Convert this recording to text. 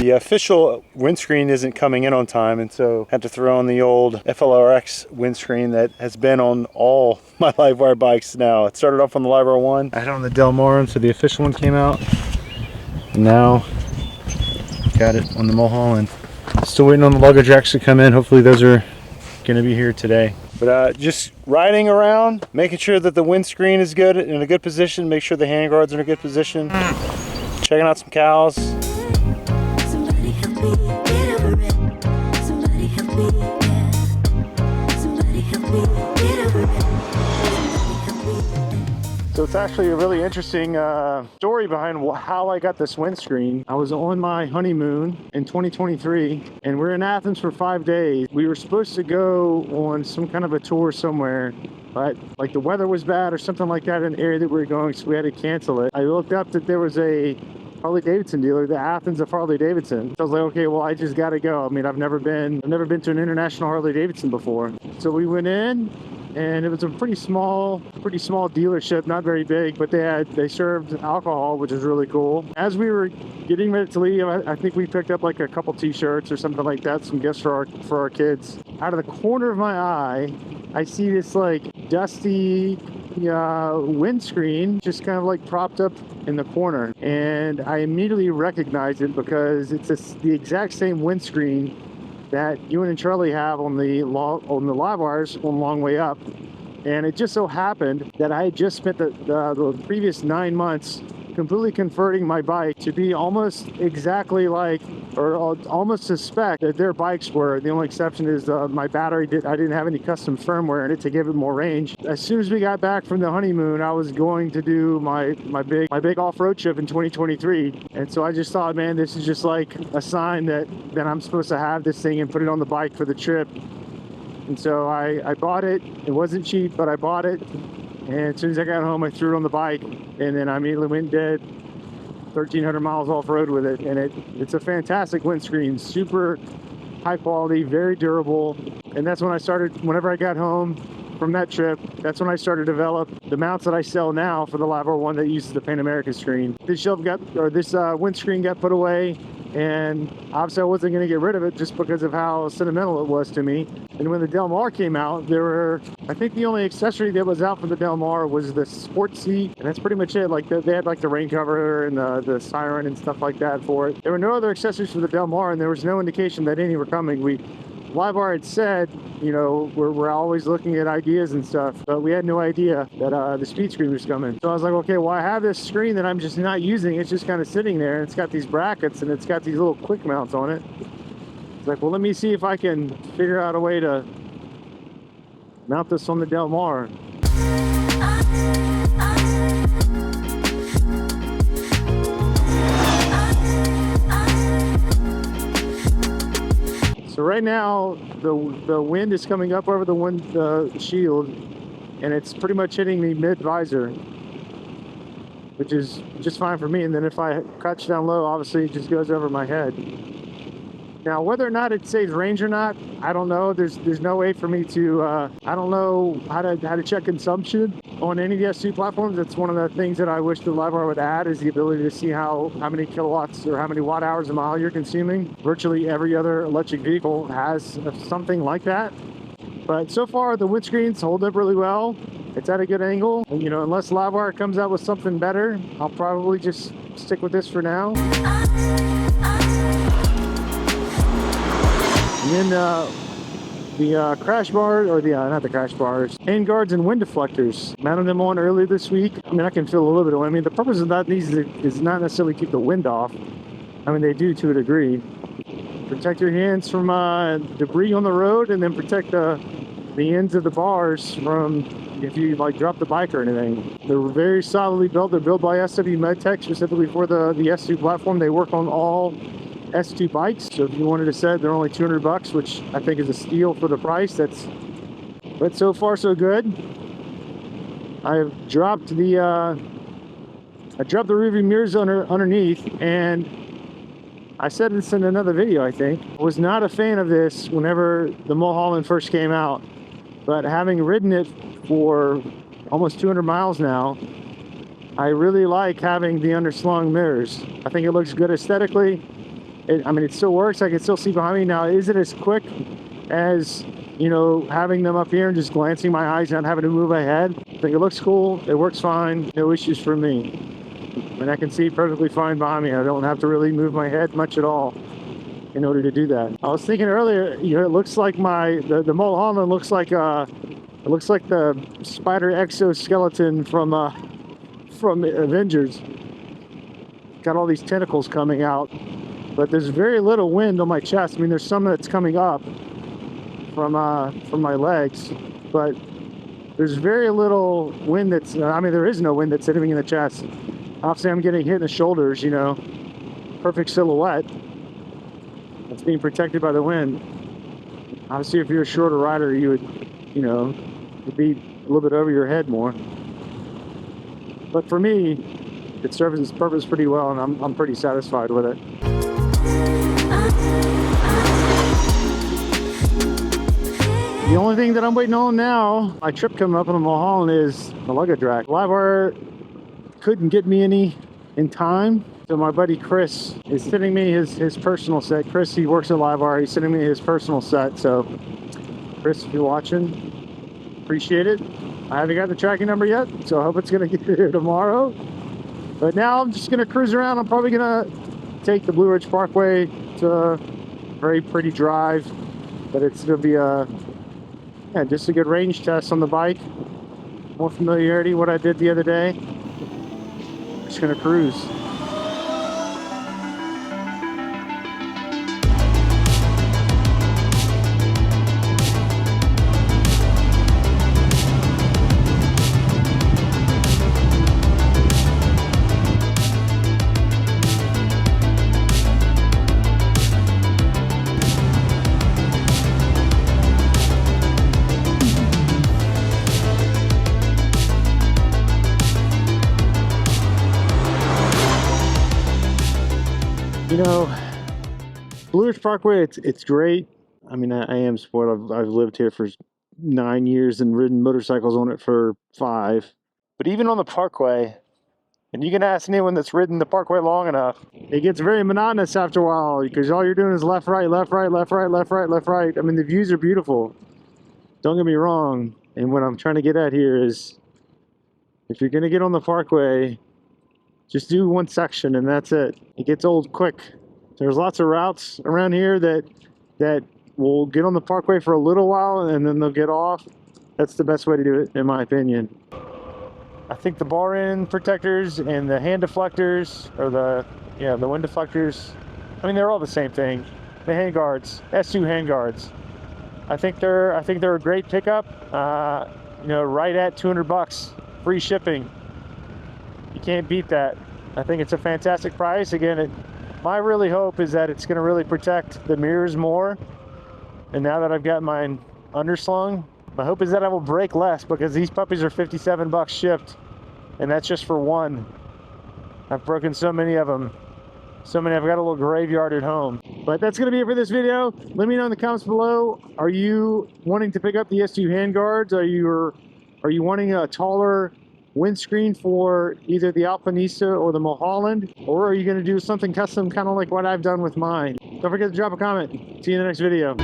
The official windscreen isn't coming in on time, and so I had to throw on the old FLXRS windscreen that has been on all my Livewire bikes now. It started off on the Livewire 1. I had it on the Del Mar, so the official one came out. And now, got it on the Mulholland. Still waiting on the luggage racks to come in. Hopefully those are gonna be here today. But just riding around, making sure that the windscreen is good, in a good position, make sure the handguards are in a good position. Checking out some cows. Somebody help me get over it. Somebody help me, yeah. Somebody help me get over it. Somebody help me. So it's actually a really interesting story behind how I got this windscreen. I was on my honeymoon in 2023, and we're in Athens for 5 days. We were supposed to go on some kind of a tour somewhere, but like the weather was bad or something like that in the area that we were going, so we had to cancel it. I looked up that there was a Harley Davidson dealer, the Athens of Harley Davidson. So I was like, okay, well, I just gotta go. I mean, I've never been to an international Harley Davidson before. So we went in, and it was a pretty small dealership, not very big, but they served alcohol, which is really cool. As we were getting ready to leave, I think we picked up like a couple t-shirts or something like that, some gifts for our kids. Out of the corner of my eye, I see this like dusty windscreen just kind of like propped up in the corner, and I immediately recognized it because it's the exact same windscreen that you and Charlie have on the live wires on Long Way Up. And it just so happened that I had just spent the previous 9 months completely converting my bike to be almost exactly like, or almost suspect that their bikes were. The only exception is my battery, I didn't have any custom firmware in it to give it more range. As soon as we got back from the honeymoon, I was going to do my big off-road trip in 2023. And so I just thought, man, this is just like a sign that I'm supposed to have this thing and put it on the bike for the trip. And so I bought it. It wasn't cheap, but I bought it. And as soon as I got home, I threw it on the bike, and then I immediately went dead 1,300 miles off-road with it. And it's a fantastic windscreen, super high quality, very durable. And that's when I started, whenever I got home from that trip, that's when I started to develop the mounts that I sell now for the Livewire 1 that uses the Pan American screen. This windscreen got put away, and obviously I wasn't going to get rid of it just because of how sentimental it was to me. And when the Del Mar came out, I think the only accessory that was out for the Del Mar was the sports seat, and that's pretty much it. Like they had like the rain cover and the siren and stuff like that for it. There were no other accessories for the Del Mar, and there was no indication that any were coming. Livewire had said, you know, we're always looking at ideas and stuff, but we had no idea that the speed screen was coming. So I was like, okay, well, I have this screen that I'm just not using. It's just kind of sitting there, and it's got these brackets, and it's got these little quick mounts on it. It's like, well, let me see if I can figure out a way to mount this on the Del Mar. So right now, the wind is coming up over the shield, and it's pretty much hitting me mid-visor, which is just fine for me. And then if I crouch down low, obviously it just goes over my head. Now, whether or not it saves range or not, I don't know. There's no way for me to, I don't know how to check consumption on any of the S2 platforms. That's one of the things that I wish the Livewire would add, is the ability to see how many kilowatts or how many watt hours a mile you're consuming. Virtually every other electric vehicle has something like that. But so far, the windscreens hold up really well. It's at a good angle. And, you know, unless Livewire comes out with something better, I'll probably just stick with this for now. And then the crash bar, or not the crash bars, handguards and wind deflectors. Mounted them on earlier this week. I mean, I can feel a little bit of wind. I mean, the purpose of these is not necessarily keep the wind off. I mean, they do to a degree. Protect your hands from debris on the road, and then protect the ends of the bars from if you like drop the bike or anything. They're very solidly built. They're built by SW Medtech specifically for the S2 platform. They work on all S2 bikes, so if you wanted to set, they're only $200, which I think is a steal for the price. But so far so good. I've dropped the rearview mirrors underneath, and I said this in another video, I think. I was not a fan of this whenever the Mulholland first came out, but having ridden it for almost 200 miles now, I really like having the underslung mirrors. I think it looks good aesthetically. I mean, it still works. I can still see behind me. Now, is it as quick as, you know, having them up here and just glancing my eyes, not having to move my head? I think it looks cool. It works fine. No issues for me. And I can see perfectly fine behind me. I don't have to really move my head much at all in order to do that. I was thinking earlier, you know, it looks like the Mulholland looks like it looks like the spider exoskeleton from Avengers. Got all these tentacles coming out, but there's very little wind on my chest. I mean, there's some that's coming up from my legs, but there's very little wind that's, I mean, there is no wind that's hitting me in the chest. Obviously, I'm getting hit in the shoulders, you know, perfect silhouette. It's being protected by the wind. Obviously, if you're a shorter rider, you would, you know, it'd be a little bit over your head more. But for me, it serves its purpose pretty well, and I'm pretty satisfied with it. The only thing that I'm waiting on now, my trip coming up on the Mulholland, is the luggage rack. LiveWire couldn't get me any in time, so my buddy Chris is sending me his personal set. Chris, he works at LiveWire. He's sending me his personal set. So, Chris, if you're watching, appreciate it. I haven't got the tracking number yet, so I hope it's going to get here tomorrow. But now I'm just going to cruise around. I'm probably going to take the Blue Ridge Parkway. It's a very pretty drive, but it's going to be yeah, just a good range test on the bike. More familiarity, what I did the other day. Just going to cruise. You know, Blue Ridge Parkway, it's great. I mean, I am spoiled. I've lived here for 9 years and ridden motorcycles on it for 5. But even on the Parkway, and you can ask anyone that's ridden the Parkway long enough, it gets very monotonous after a while because all you're doing is left, right, left, right, left, right, left, right, left, right. I mean, the views are beautiful. Don't get me wrong. And what I'm trying to get at here is, if you're going to get on the Parkway, just do one section and that's it. It gets old quick. There's lots of routes around here that will get on the Parkway for a little while and then they'll get off. That's the best way to do it, in my opinion. I think the bar end protectors and the hand deflectors, or the wind deflectors, I mean, they're all the same thing. The handguards, S2 handguards. I think they're a great pickup. You know, right at $200, free shipping. You can't beat that. I think it's a fantastic price. Again, my really hope is that it's going to really protect the mirrors more. And now that I've got mine underslung, my hope is that I will break less, because these puppies are $57 shipped, and that's just for one. I've broken so many of them. So many, I've got a little graveyard at home. But that's going to be it for this video. Let me know in the comments below. Are you wanting to pick up the S2 handguards? Are you wanting a taller windscreen for either the Alpinista or the Mulholland? Or are you going to do something custom, kind of like what I've done with mine? Don't forget to drop a comment. See you in the next video.